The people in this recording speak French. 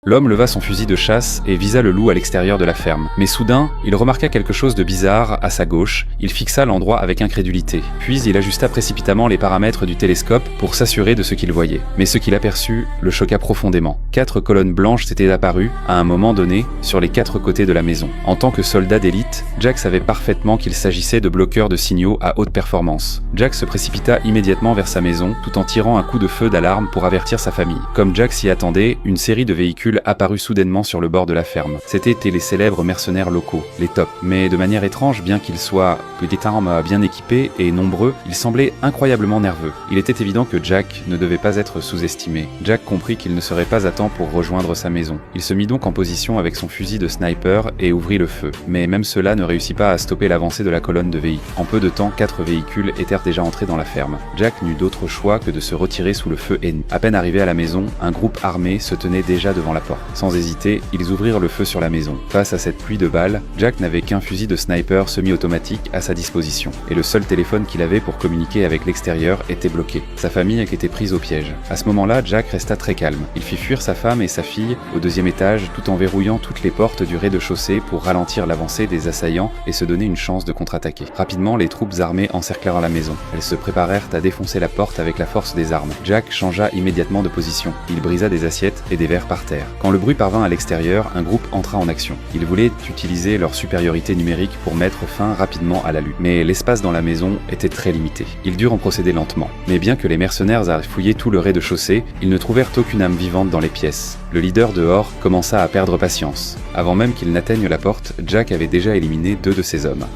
L'homme leva son fusil de chasse et visa le loup à l'extérieur de la ferme. Mais soudain, il remarqua quelque chose de bizarre à sa gauche. Il fixa l'endroit avec incrédulité. Puis il ajusta précipitamment les paramètres du télescope pour s'assurer de ce qu'il voyait. Mais ce qu'il aperçut le choqua profondément. 4 colonnes blanches s'étaient apparues, à un moment donné, sur les 4 côtés de la maison. En tant que soldat d'élite, Jack savait parfaitement qu'il s'agissait de bloqueurs de signaux à haute performance. Jack se précipita immédiatement vers sa maison, tout en tirant un coup de feu d'alarme pour avertir sa famille. Comme Jack s'y attendait, une série de véhicules apparut soudainement sur le bord de la ferme. C'étaient les célèbres mercenaires locaux, les Top. Mais de manière étrange, bien qu'ils soient d'armes bien équipés et nombreux, ils semblaient incroyablement nerveux. Il était évident que Jack ne devait pas être sous-estimé. Jack comprit qu'il ne serait pas à temps pour rejoindre sa maison. Il se mit donc en position avec son fusil de sniper et ouvrit le feu. Mais même cela ne réussit pas à stopper l'avancée de la colonne de véhicules. En peu de temps, 4 véhicules étaient déjà entrés dans la ferme. Jack n'eut d'autre choix que de se retirer sous le feu ennemi. À peine arrivé à la maison, un groupe armé se tenait déjà devant la porte. Sans hésiter, ils ouvrirent le feu sur la maison. Face à cette pluie de balles, Jack n'avait qu'un fusil de sniper semi-automatique à sa disposition, et le seul téléphone qu'il avait pour communiquer avec l'extérieur était bloqué. Sa famille était prise au piège. À ce moment-là, Jack resta très calme. Il fit fuir sa femme et sa fille au 2e étage tout en verrouillant toutes les portes du rez-de-chaussée pour ralentir l'avancée des assaillants et se donner une chance de contre-attaquer. Rapidement, les troupes armées encerclèrent la maison. Elles se préparèrent à défoncer la porte avec la force des armes. Jack changea immédiatement de position. Il brisa des assiettes et des verres par terre. Quand le bruit parvint à l'extérieur, un groupe entra en action. Ils voulaient utiliser leur supériorité numérique pour mettre fin rapidement à la lutte. Mais l'espace dans la maison était très limité. Ils durent en procéder lentement. Mais bien que les mercenaires aient fouillé tout le rez-de-chaussée, ils ne trouvèrent aucune âme vivante dans les pièces. Le leader dehors commença à perdre patience. Avant même qu'il n'atteigne la porte, Jack avait déjà éliminé 2 de ses hommes.